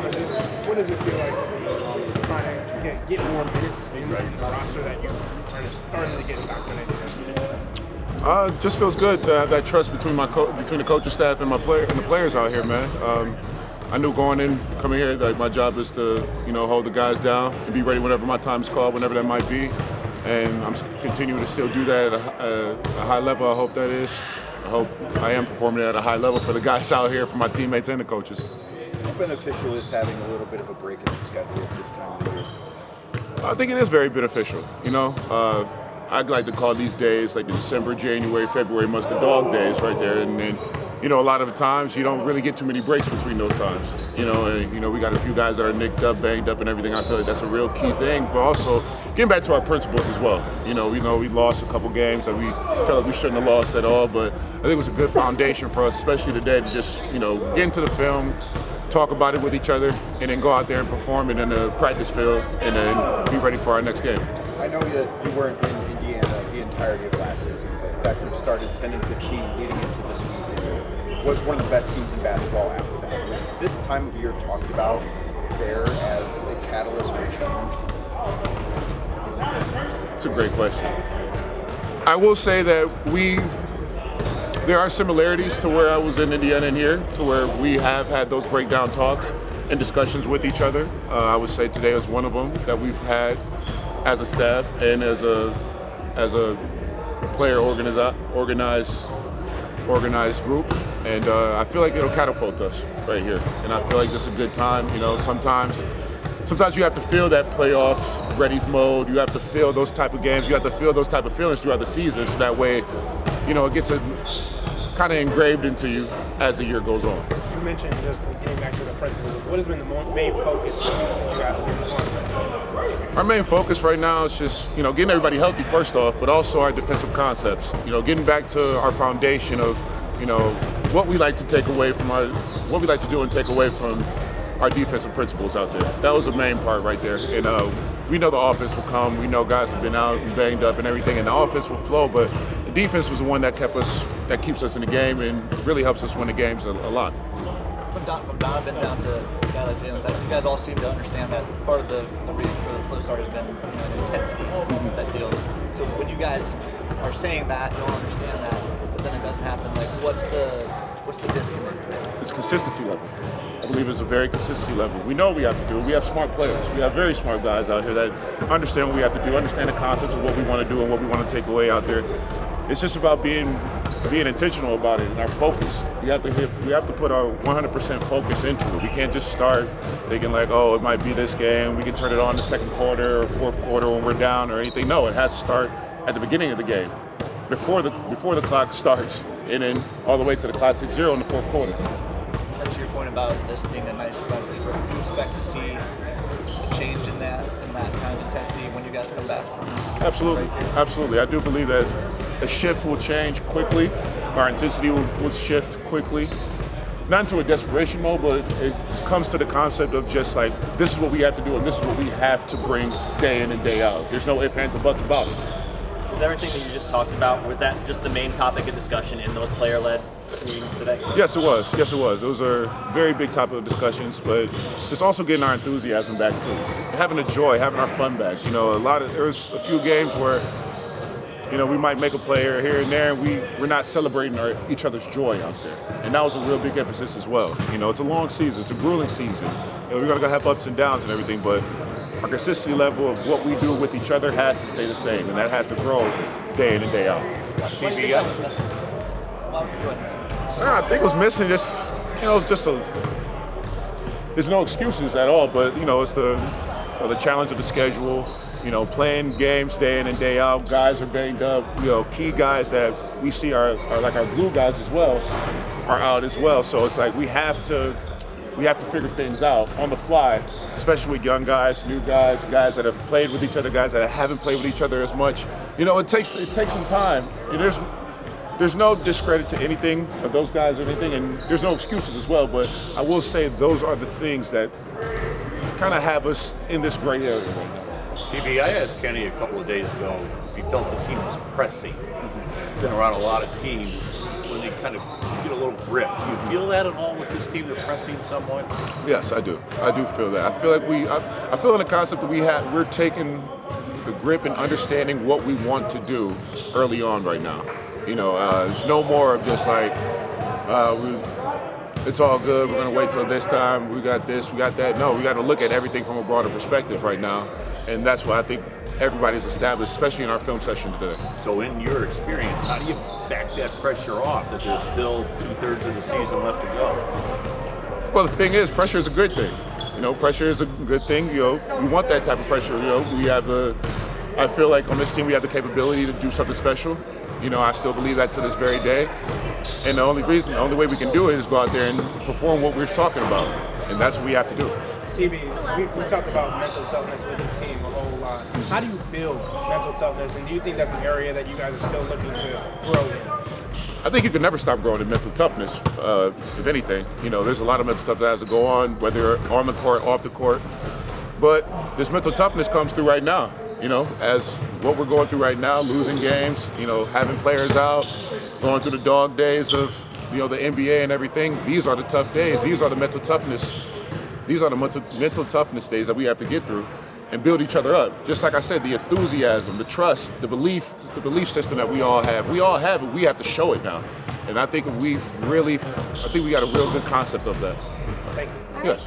Thomas, what does it feel like to be trying to get more minutes in the roster that you're starting to get stocked in? Just feels good that trust between between the coaching staff and the players out here, man. I knew going in, coming here, that my job is to hold the guys down and be ready whenever my time is called, whenever that might be. And I'm continuing to still do that at a high level. I hope that is. I hope I am performing at a high level for the guys out here, for my teammates and the coaches. How beneficial is having a little bit of a break in the schedule at this time of the year? I think it is very beneficial. I'd like to call these days, like the December, January, February months, the dog days right there. And a lot of the times you don't really get too many breaks between those times. We got a few guys that are nicked up, banged up and everything. I feel like that's a real key thing. But also getting back to our principles as well. We know we lost a couple games that we felt like we shouldn't have lost at all. But I think it was a good foundation for us, especially today, to just, get into the film, talk about it with each other, and then go out there and perform it in the practice field and then be ready for our next game. I know that you weren't in Indiana the entirety of last season, but the fact that you started 10-15 leading into this week was one of the best teams in basketball after that. Was this time of year talked about there as a catalyst for change? It's a great question. I will say that there are similarities to where I was in Indiana and here, to where we have had those breakdown talks and discussions with each other. I would say today was one of them that we've had as a staff and as a player organized group. And I feel like it'll catapult us right here. And I feel like this is a good time. Sometimes you have to feel that playoff ready mode. You have to feel those type of games. You have to feel those type of feelings throughout the season, so that way, it gets kind of engraved into you as the year goes on. You mentioned just getting back to the principles. What has been the main focus since you got here? Our main focus right now is just, getting everybody healthy first off, but also our defensive concepts. Getting back to our foundation of, what we like to take away from what we like to do and take away from our defensive principles out there. That was the main part right there. And we know the offense will come. We know guys have been out and banged up and everything, and the offense will flow. But the defense was the one that keeps us in the game and really helps us win the games a lot. From Donovan down to a guy like Jalen Tyson, you guys all seem to understand that part of the reason for the slow start has been an intensity that deal. So when you guys are saying that, you all understand that, but then it doesn't happen. Like, what's the disconnect? It's consistency level. I believe it's a very consistency level. We know what we have to do. We have smart players. We have very smart guys out here that understand what we have to do, understand the concepts of what we want to do and what we want to take away out there. It's just about being intentional about it and our focus. We have to put our 100% focus into it. We can't just start thinking like, oh, it might be this game. We can turn it on the second quarter or fourth quarter when we're down or anything. No, it has to start at the beginning of the game, before the clock starts, and then all the way to the clock hits zero in the fourth quarter. To your point about this being a nice leverage, but do you expect to see a change in that kind of intensity when you guys come back? Absolutely. I do believe that a shift will change quickly. Our intensity will shift quickly. Not into a desperation mode, but it comes to the concept of just like, this is what we have to do and this is what we have to bring day in and day out. There's no ifs, ands, or buts about it. Was everything that you just talked about, was that just the main topic of discussion in those player-led meetings today? Yes, it was. Those are very big topic of discussions, but just also getting our enthusiasm back too. Having the joy, having our fun back. There's a few games where, we might make a player here and there, and we're not celebrating each other's joy out there. And that was a real big emphasis as well. It's a long season, it's a grueling season. We're gonna have ups and downs and everything, but our consistency level of what we do with each other has to stay the same, and that has to grow day in and day out. I think it was missing there's no excuses at all, but it's the challenge of the schedule. Playing games day in and day out. Guys are banged up. Key guys that we see are like our glue guys as well, are out as well. So it's like we have to figure things out on the fly, especially with young guys, new guys, guys that have played with each other, guys that haven't played with each other as much. It takes some time. There's no discredit to anything of those guys or anything, and there's no excuses as well. But I will say those are the things that kind of have us in this gray area right now. TB, I asked Kenny a couple of days ago if he felt the team was pressing. Been around a lot of teams. when they kind of get a little grip. Do you feel that at all with this team? They're pressing somewhat. Yes, I do. I do feel that. I feel like I feel in the concept that we're taking the grip and understanding what we want to do early on right now. You know, it's no more of just like, it's all good, we're going to wait till this time, we got this, we got that. No, we got to look at everything from a broader perspective right now. And that's why I think everybody's established, especially in our film session today. So in your experience, how do you back that pressure off that there's still 2/3 of the season left to go? Well, the thing is, pressure is a good thing. You know, pressure is a good thing. You know, we want that type of pressure. You know, I feel like on this team we have the capability to do something special. You know, I still believe that to this very day. And the only way we can do it is go out there and perform what we're talking about. And that's what we have to do. TB, we talk about mental toughness with this team a whole lot. How do you build mental toughness, and do you think that's an area that you guys are still looking to grow in? I think you can never stop growing in mental toughness, if anything. You know, there's a lot of mental stuff that has to go on, whether on the court, off the court. But this mental toughness comes through right now. You know, as what we're going through right now, losing games, you know, having players out, going through the dog days of, you know, the NBA and everything. These are the tough days. These are the mental toughness. These are the mental toughness days that we have to get through and build each other up. Just like I said, the enthusiasm, the trust, the belief system that we all have. We all have it. We have to show it now. And I think we got a real good concept of that. Thank you. Yes.